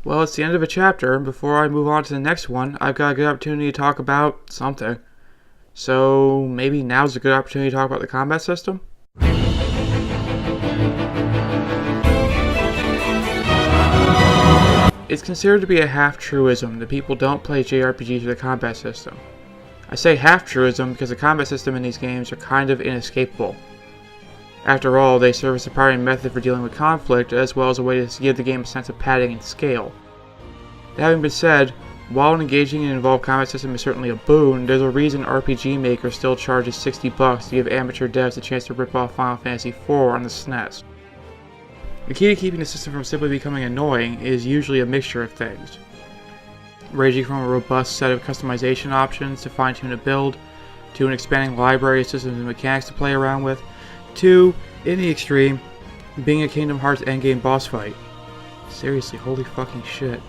Well, it's the end of a chapter, and before I move on to the next one, I've got a good opportunity to talk about something. So, maybe now's a good opportunity to talk about the combat system? It's considered to be a half-truism that people don't play JRPGs with a combat system. I say half-truism because the combat system in these games are kind of inescapable. After all, they serve as a primary method for dealing with conflict, as well as a way to give the game a sense of padding and scale. That having been said, while an engaging and involved combat system is certainly a boon, there's a reason RPG Maker still charges $60 to give amateur devs a chance to rip off Final Fantasy IV on the SNES. The key to keeping the system from simply becoming annoying is usually a mixture of things, ranging from a robust set of customization options to fine-tune a build, to an expanding library of systems and mechanics to play around with, to, in the extreme, being a Kingdom Hearts endgame boss fight. Seriously, holy fucking shit.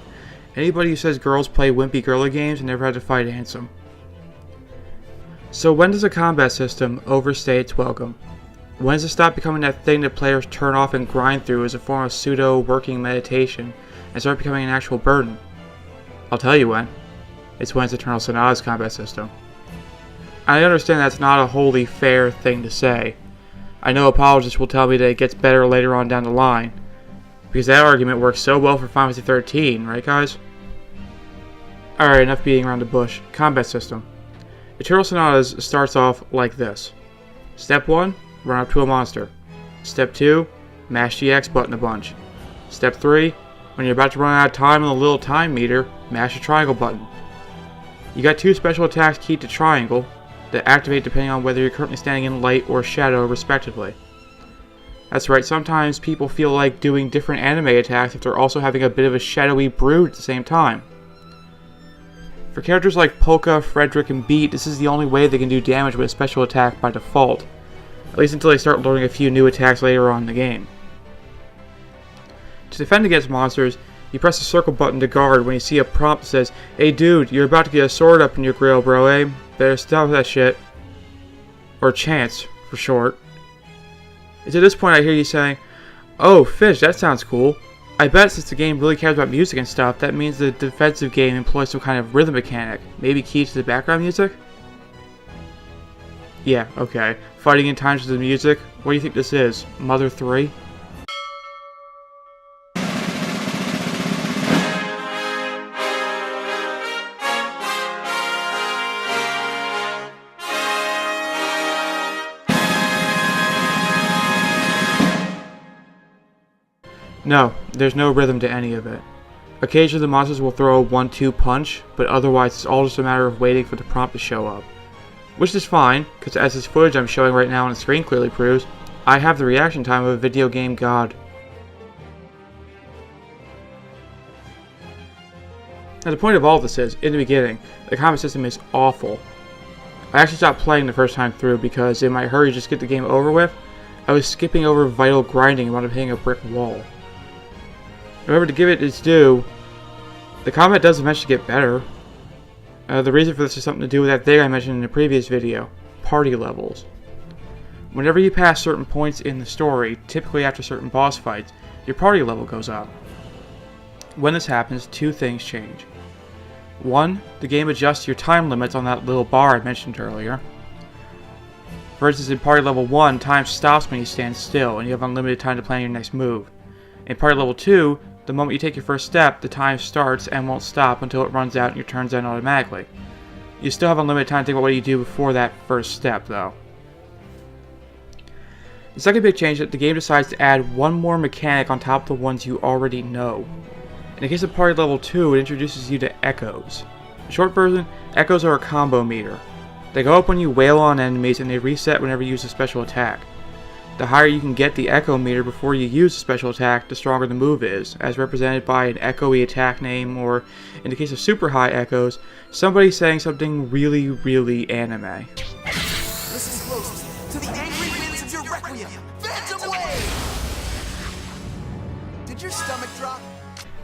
Anybody who says girls play wimpy girly games never had to fight Ansem. So when does a combat system overstay its welcome? When does it stop becoming that thing that players turn off and grind through as a form of pseudo-working meditation and start becoming an actual burden? I'll tell you when. It's when it's Eternal Sonata's combat system. I understand that's not a wholly fair thing to say. I know apologists will tell me that it gets better later on down the line, because that argument works so well for Final Fantasy 13, right guys? Alright, enough beating around the bush. Combat system. Eternal Sonata starts off like this. Step 1, run up to a monster. Step 2, mash the X button a bunch. Step 3, when you're about to run out of time on the little time meter, mash the triangle button. You got 2 special attacks keyed to triangle that activate depending on whether you're currently standing in light or shadow respectively. That's right, sometimes people feel like doing different anime attacks if they're also having a bit of a shadowy brood at the same time. For characters like Polka, Frederick, and Beat, this is the only way they can do damage with a special attack by default, at least until they start learning a few new attacks later on in the game. To defend against monsters, you press the circle button to guard when you see a prompt that says, "Hey dude, you're about to get a sword up in your grill, bro, eh? Better stop that shit." Or chance, for short. It's at this point I hear you saying, "Oh, Fish, that sounds cool. I bet since the game really cares about music and stuff, that means the defensive game employs some kind of rhythm mechanic, maybe key to the background music?" Yeah, okay. Fighting in time to the music? What do you think this is? Mother 3? No, there's no rhythm to any of it. Occasionally the monsters will throw a 1-2 punch, but otherwise it's all just a matter of waiting for the prompt to show up. Which is fine, because as this footage I'm showing right now on the screen clearly proves, I have the reaction time of a video game god. Now the point of all this is, in the beginning, the combat system is awful. I actually stopped playing the first time through because in my hurry to just get the game over with, I was skipping over vital grinding and wound up hitting a brick wall. However, to give it its due, the combat does eventually get better. The reason for this is something to do with that thing I mentioned in the previous video, party levels. Whenever you pass certain points in the story, typically after certain boss fights, your party level goes up. When this happens, 2 things change. 1, the game adjusts your time limits on that little bar I mentioned earlier. For instance, in party level 1, time stops when you stand still, and you have unlimited time to plan your next move. In party level 2, the moment you take your first step, the time starts and won't stop until it runs out and your turn's end automatically. You still have unlimited time to think about what you do before that first step, though. The second big change is that the game decides to add 1 more mechanic on top of the ones you already know. In the case of party level 2, it introduces you to echoes. The short version, echoes are a combo meter. They go up when you wail on enemies and they reset whenever you use a special attack. The higher you can get the echo meter before you use a special attack, the stronger the move is, as represented by an echoey attack name, or, in the case of super high echoes, somebody saying something really, really anime. Listen closely to the angry winds of your requiem, Phantom Wave! Did your stomach drop?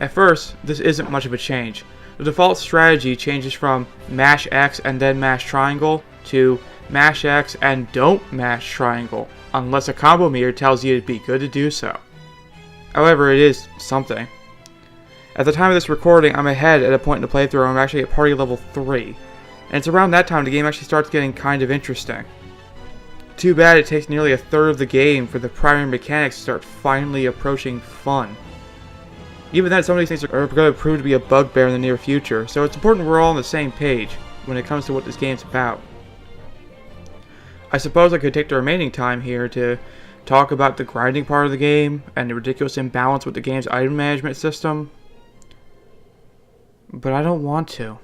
At first, this isn't much of a change. The default strategy changes from mash X and then mash triangle to mash X and don't mash triangle, unless a combo meter tells you it'd be good to do so. However, it is something. At the time of this recording, I'm ahead at a point in the playthrough where I'm actually at party level 3. And it's around that time the game actually starts getting kind of interesting. Too bad it takes nearly a third of the game for the primary mechanics to start finally approaching fun. Even then, some of these things are going to prove to be a bugbear in the near future, so it's important we're all on the same page when it comes to what this game's about. I suppose I could take the remaining time here to talk about the grinding part of the game and the ridiculous imbalance with the game's item management system, but I don't want to.